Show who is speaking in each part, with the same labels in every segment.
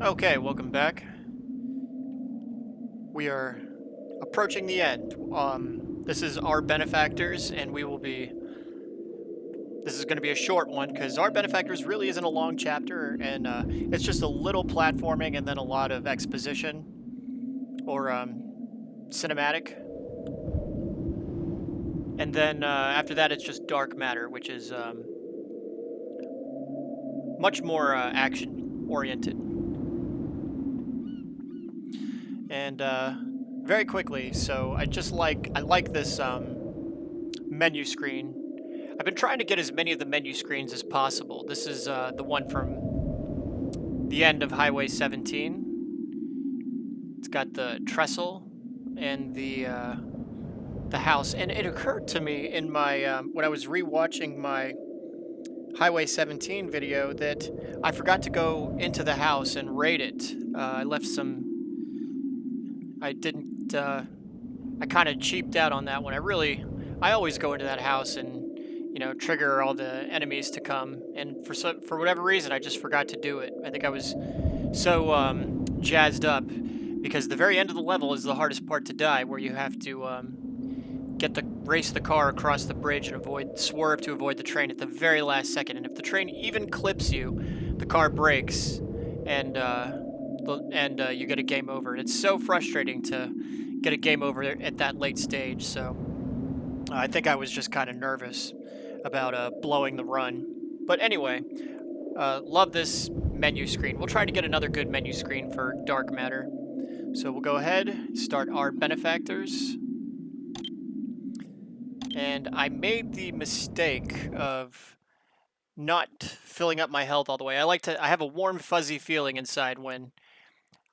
Speaker 1: Okay, welcome back. We are approaching the end. This is our Benefactors, and we will be... This is going to be a short one, because our Benefactors really isn't a long chapter, and it's just a little platforming and then a lot of exposition, or cinematic. And then after that, it's just dark matter, which is much more action-oriented. And very quickly, so I like this menu screen. I've been trying to get as many of the menu screens as possible. This is the one from the end of Highway 17. It's got the trestle and the house, and it occurred to me in my when I was rewatching my Highway 17 video that I forgot to go into the house and raid it. I left some. I didn't. I kind of cheaped out on that one. I always go into that house and trigger all the enemies to come. And for whatever reason, I just forgot to do it. I think I was so jazzed up because the very end of the level is the hardest part to die, where you have to race the car across the bridge and swerve to avoid the train at the very last second. And if the train even clips you, the car brakes and you get a game over. And it's so frustrating to get a game over at that late stage. So I think I was just kind of nervous about blowing the run. But anyway, love this menu screen. We'll try to get another good menu screen for dark matter. So we'll go ahead, start our Benefactors. And I made the mistake of not filling up my health all the way. I have a warm, fuzzy feeling inside when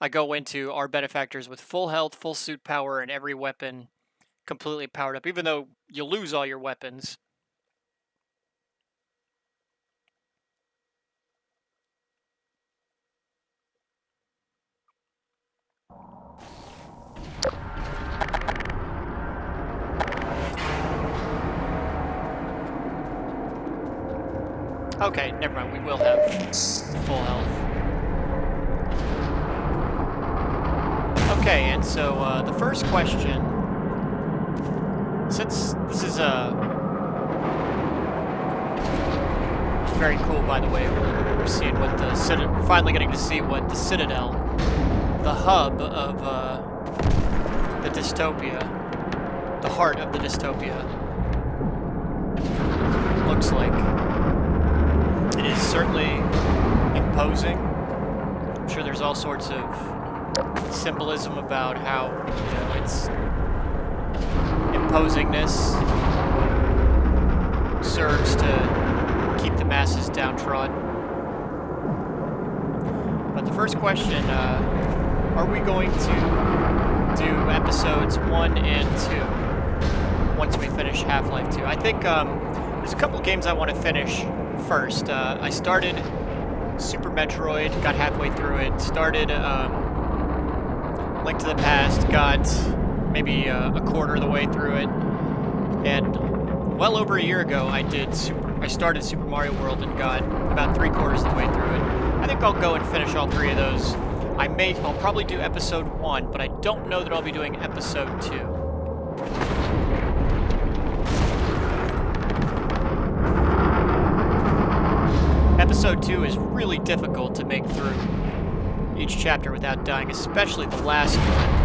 Speaker 1: I go into our Benefactors with full health, full suit power, and every weapon completely powered up, even though you lose all your weapons. Okay, never mind, we will have full health. Okay, and so the first question, since this is it's very cool, by the way, we're seeing what we're finally getting to see what the Citadel, the hub of the dystopia, the heart of the dystopia, looks like. It is certainly imposing. I'm sure there's all sorts of symbolism about how its imposingness serves to keep the masses downtrodden. But the first question, are we going to do episodes 1 and 2 once we finish Half-Life 2? I think there's a couple of games I want to finish first. I started Super Metroid, got halfway through it, started Link to the Past, got maybe a quarter of the way through it, and well over a year ago I started Super Mario World and got about 3/4 of the way through it. I think I'll go and finish all 3 of those. I'll probably do episode 1, but I don't know that I'll be doing episode 2. Episode 2 is really difficult to make through each chapter without dying, especially the last one.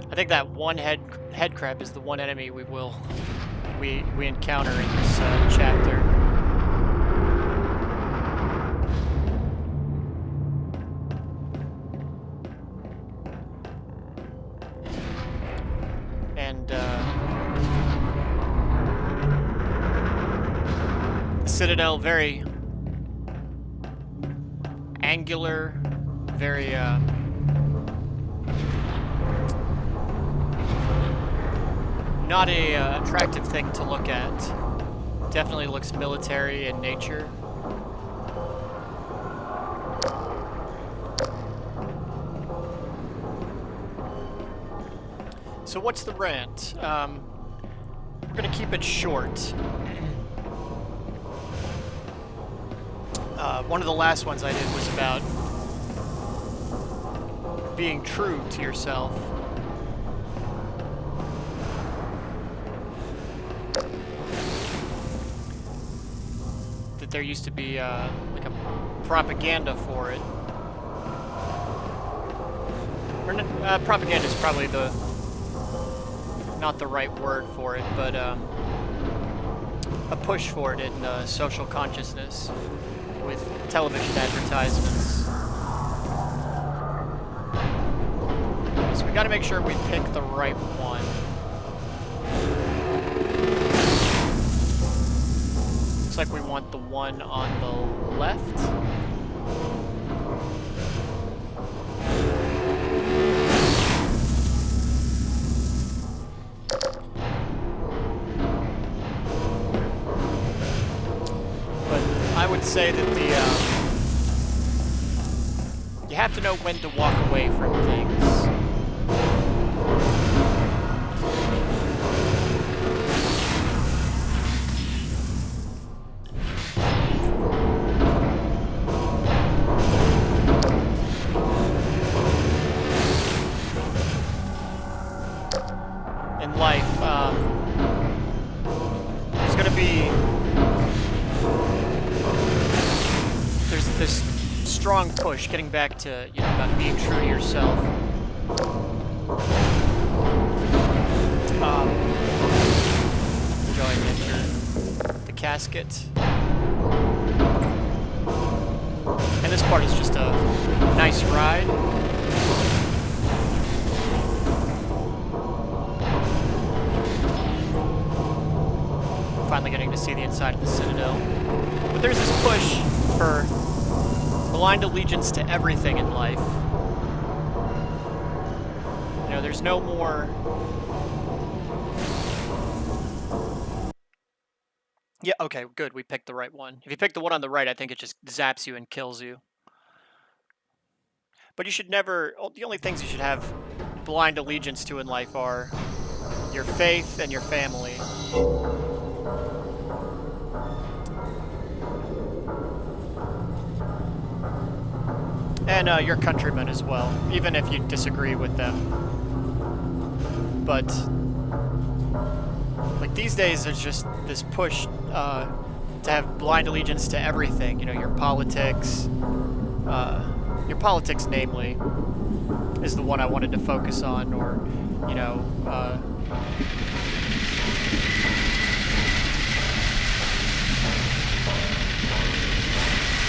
Speaker 1: I think that one head crab is the one enemy we encounter in this chapter. Citadel, very angular, very not a attractive thing to look at. Definitely looks military in nature. So what's the rant? We're gonna keep it short. One of the last ones I did was about being true to yourself. That there used to be like a propaganda for it. Or, propaganda is probably not the right word for it, but a push for it in social consciousness with television advertisements. So we got to make sure we pick the right one. Looks like we want the one on the left. I would say that you have to know when to walk away from things. In life, there's going to be this strong push, getting back to, about being true to yourself. We'll go ahead and enter the casket. And this part is just a nice ride. Finally getting to see the inside of the Citadel. But there's this push for blind allegiance to everything in life. There's no more... Yeah, okay, good, we picked the right one. If you pick the one on the right, I think it just zaps you and kills you. But you should never... The only things you should have blind allegiance to in life are your faith and your family. And your countrymen as well, even if you disagree with them. But, like, these days there's just this push to have blind allegiance to everything. Your politics. Your politics, namely, is the one I wanted to focus on, or,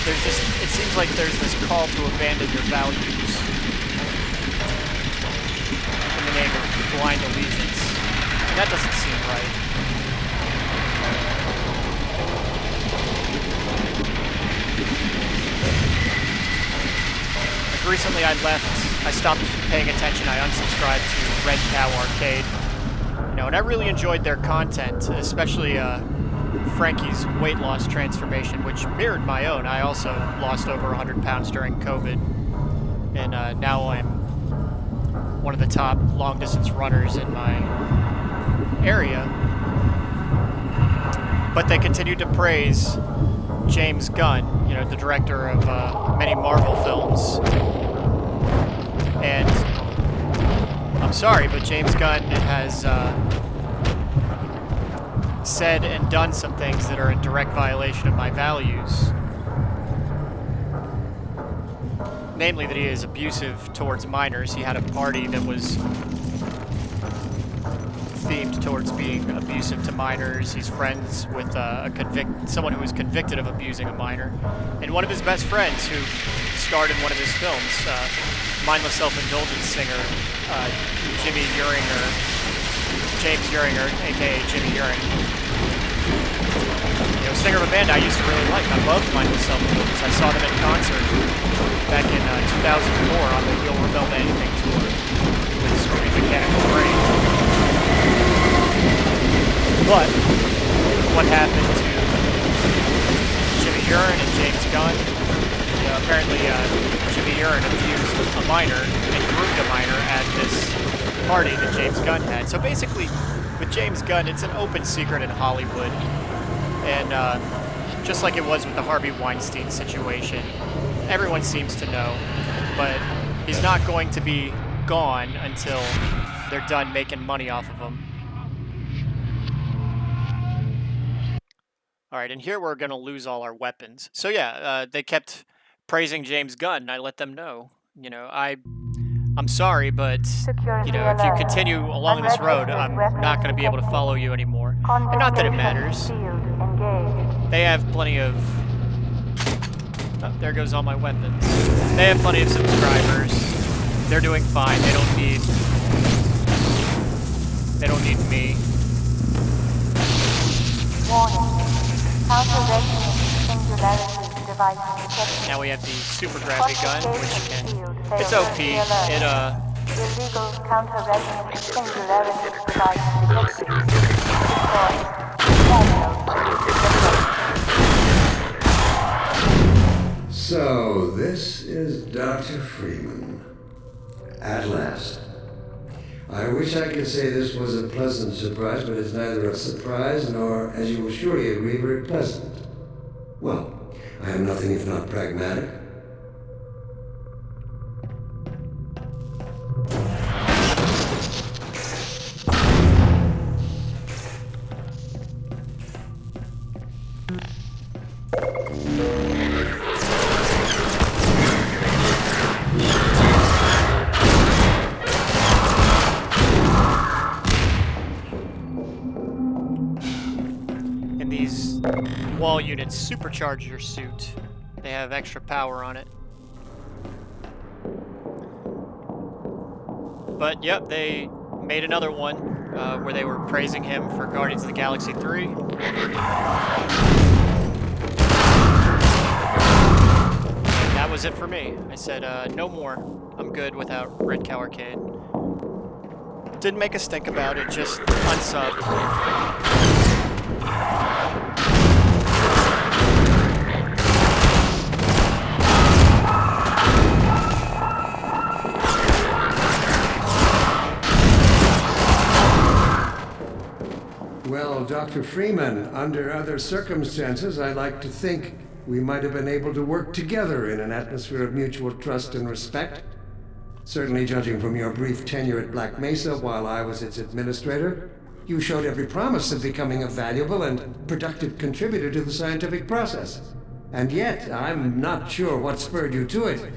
Speaker 1: it seems like there's this call to abandon your values in the name of blind allegiance. And that doesn't seem right. Like recently I stopped paying attention, I unsubscribed to Red Cow Arcade. And I really enjoyed their content, especially, Frankie's weight loss transformation, which mirrored my own. I also lost over 100 pounds during COVID, and now I'm one of the top long-distance runners in my area. But they continued to praise James Gunn, the director of many Marvel films. And I'm sorry, but James Gunn has said and done some things that are in direct violation of my values. Namely, that he is abusive towards minors. He had a party that was themed towards being abusive to minors. He's friends with someone who was convicted of abusing a minor. And one of his best friends who starred in one of his films, mindless self-indulgence singer, James Uringer, a.k.a. Jimmy Uring. You know, singer of a band I used to really like. I loved Mindless Self-Indulgence. I saw them in concert back in 2004 on the You'll Rebel to Anything tour with Screaming Mechanical Brain. But what happened to Jimmy Urine and James Gunn? You know, apparently Jimmy Urine abused a minor and groomed a minor at this party that James Gunn had. So basically, with James Gunn, it's an open secret in Hollywood. And just like it was with the Harvey Weinstein situation, everyone seems to know, but he's not going to be gone until they're done making money off of him. All right, and here we're going to lose all our weapons. So yeah, they kept praising James Gunn. I let them know, you know, I'm sorry, but, you know, if you continue along this road, I'm not going to be able to follow you anymore. And not that it matters. They have plenty of... Oh, there goes all my weapons. They have plenty of subscribers. They're doing fine. They don't need me. Now we have the super gravity gun, which can... It's OP.
Speaker 2: Illegal counter-resonance singularity device detected.
Speaker 3: So, this is Dr. Freeman. At last. I wish I could say this was a pleasant surprise, but it's neither a surprise nor, as you will surely agree, very pleasant. Well, I am nothing if not pragmatic.
Speaker 1: Wall units supercharge your suit. They have extra power on it. But yep, they made another one where they were praising him for Guardians of the Galaxy 3. And that was it for me. I said, no more. I'm good without Red Cow Arcade. Didn't make a stink about it, just unsub.
Speaker 3: Well, Dr. Freeman, under other circumstances, I like to think we might have been able to work together in an atmosphere of mutual trust and respect. Certainly, judging from your brief tenure at Black Mesa while I was its administrator, you showed every promise of becoming a valuable and productive contributor to the scientific process. And yet, I'm not sure what spurred you to it.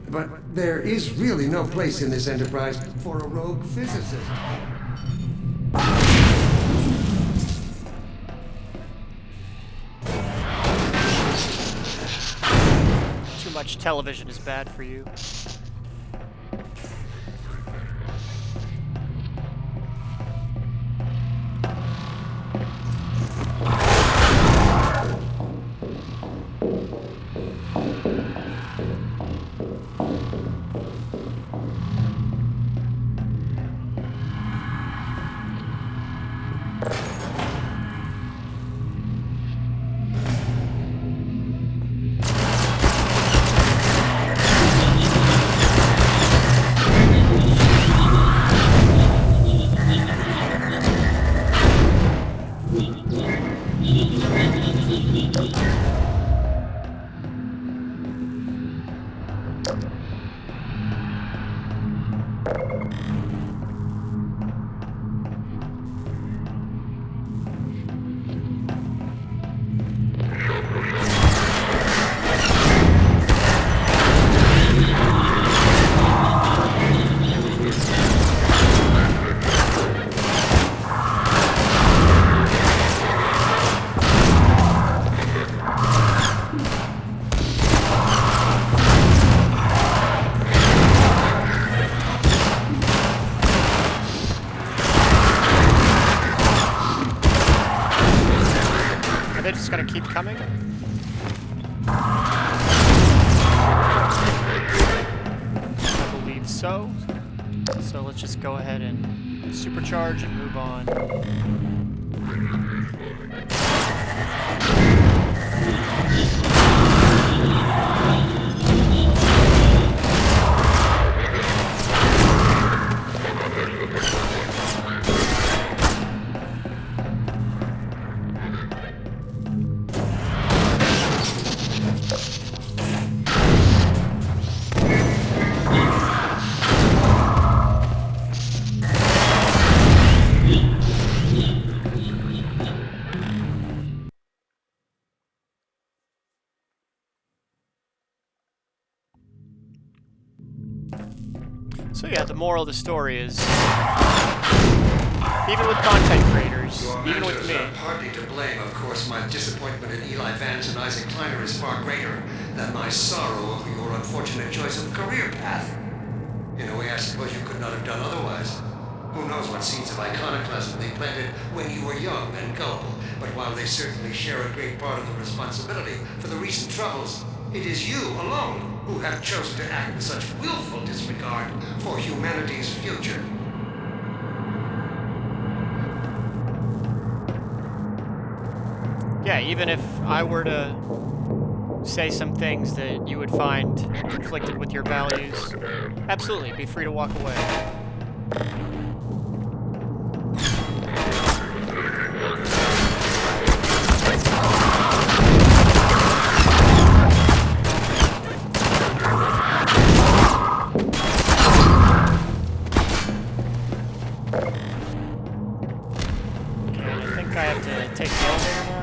Speaker 3: But there is really no place in this enterprise for a rogue physicist.
Speaker 1: Too much television is bad for you. gonna keep coming? I believe so. So let's just go ahead and supercharge and move on. So yeah, the moral of the story is, even with content creators, even with me.
Speaker 3: Are partly to blame, of course. My disappointment in Eli Vance and Isaac Kleiner is far greater than my sorrow over your unfortunate choice of career path. In a way, I suppose you could not have done otherwise. Who knows what seeds of iconoclasm they planted when you were young and gullible, but while they certainly share a great part of the responsibility for the recent troubles, it is you alone who have chosen to act with such willful disregard for humanity's future.
Speaker 1: Yeah, even if I were to say some things that you would find conflicted with your values, absolutely, be free to walk away. Take the elevator now.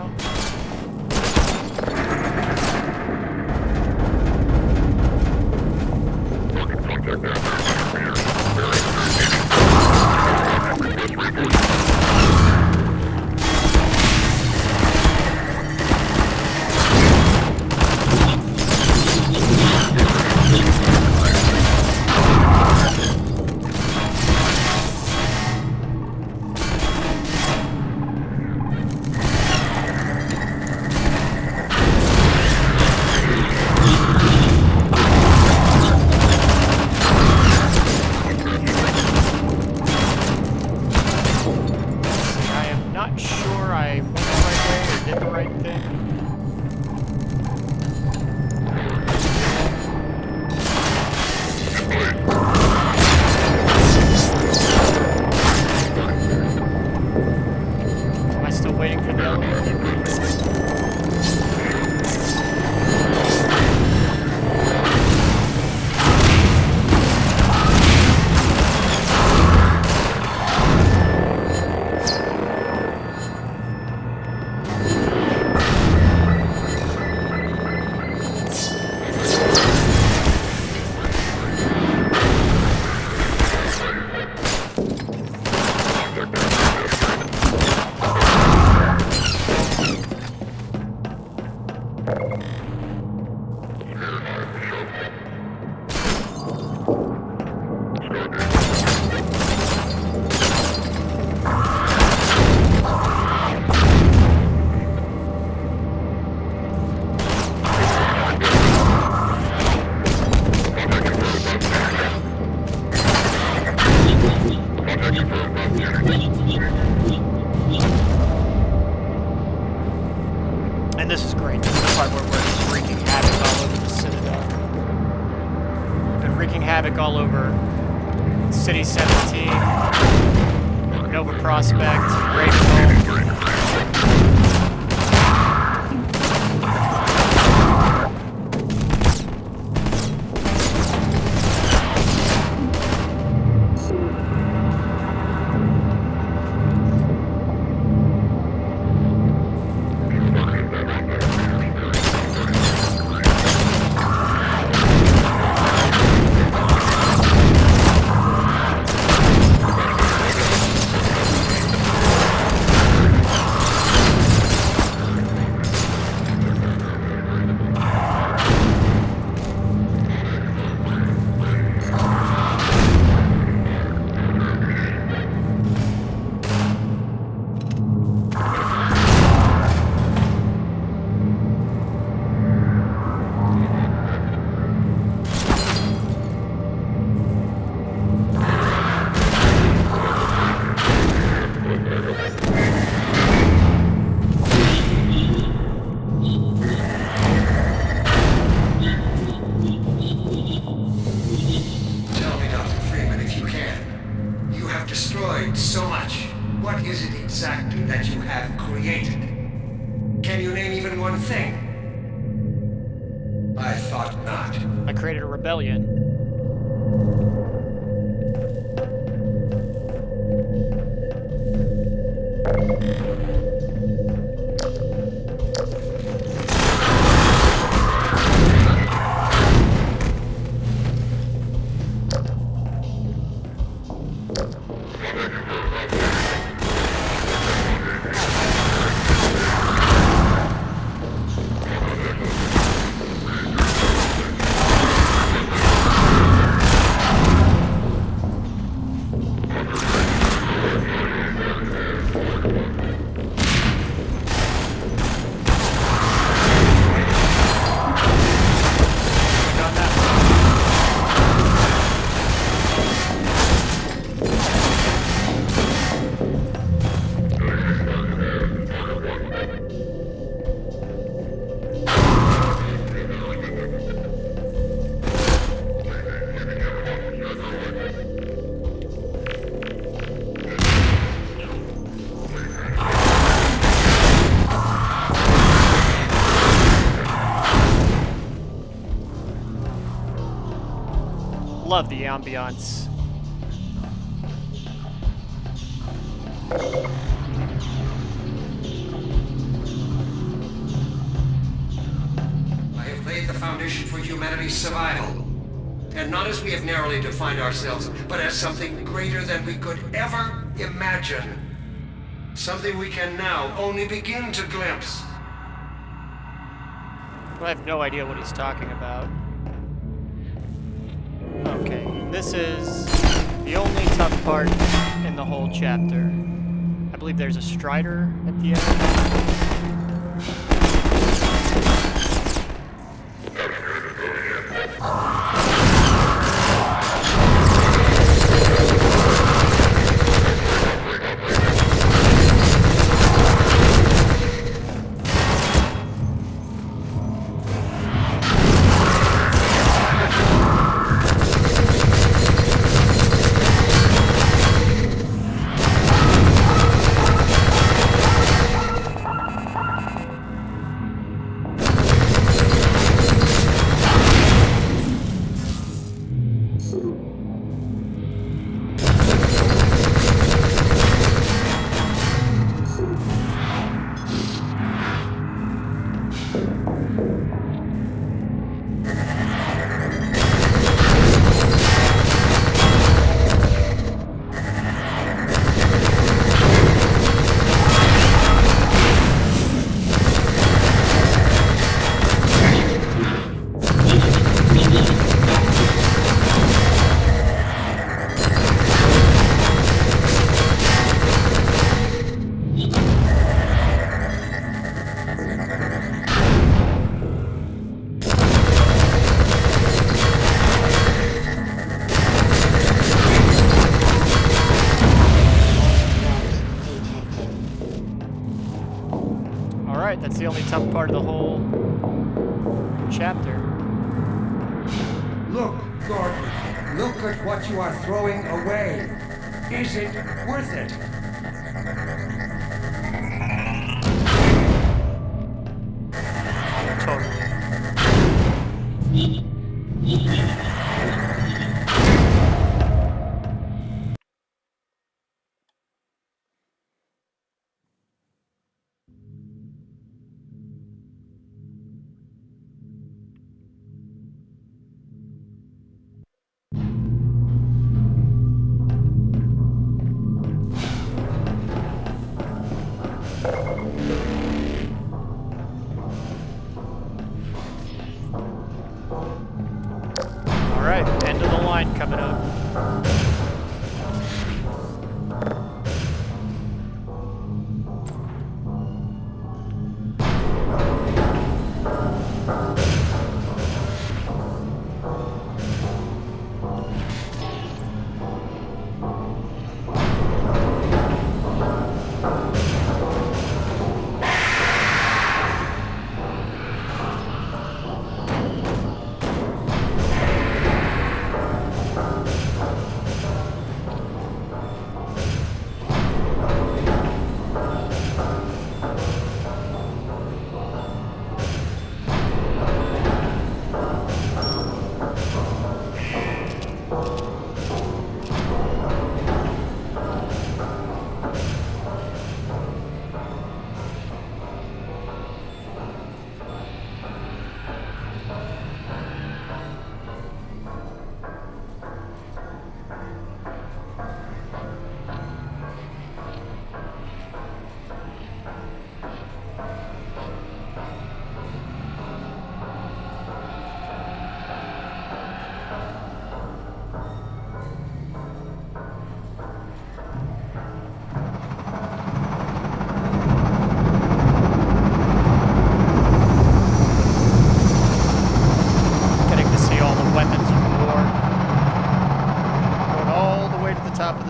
Speaker 1: And this is great. This is the part where we're just wreaking havoc all over the Citadel. Been wreaking havoc all over City 17, Nova Prospect, Ravenholm.
Speaker 3: destroyed so much. What is it exactly that you have created? Can you name even one thing? I thought not.
Speaker 1: I created a rebellion. Love the ambiance.
Speaker 3: I have laid the foundation for humanity's survival. And not as we have narrowly defined ourselves, but as something greater than we could ever imagine. Something we can now only begin to glimpse.
Speaker 1: I have no idea what he's talking about. Okay, this is the only tough part in the whole chapter. I believe there's a Strider at the end. That's the only tough part of the whole chapter.
Speaker 3: Look, Gordon. Look at what you are throwing away. Is it worth it?
Speaker 1: Totally. Alright, end of the line coming up.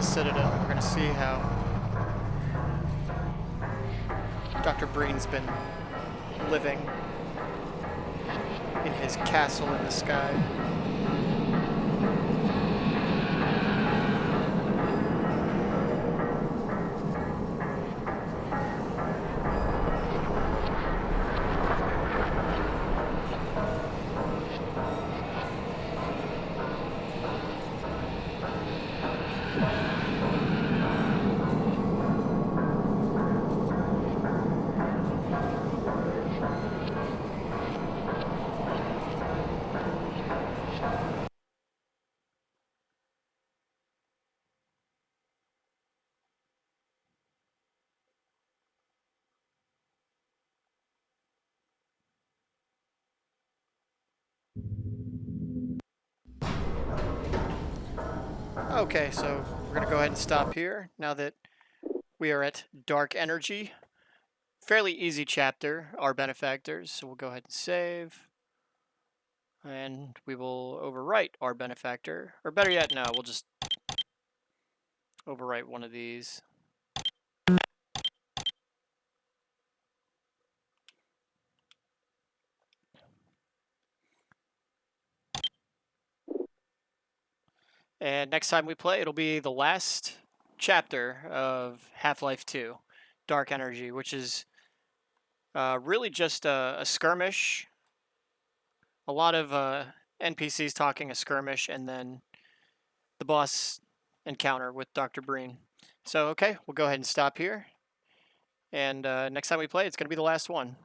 Speaker 1: the Citadel. We're gonna see how Dr. Breen's been living in his castle in the sky. Okay, so we're gonna go ahead and stop here now that we are at Dark Energy. Fairly easy chapter, our benefactors. So we'll go ahead and save. And we will overwrite our benefactor. Or better yet, no, we'll just overwrite one of these. And next time we play, it'll be the last chapter of Half-Life 2, Dark Energy, which is really just a skirmish. A lot of NPCs talking a skirmish, and then the boss encounter with Dr. Breen. So, okay, we'll go ahead and stop here. And next time we play, it's going to be the last one.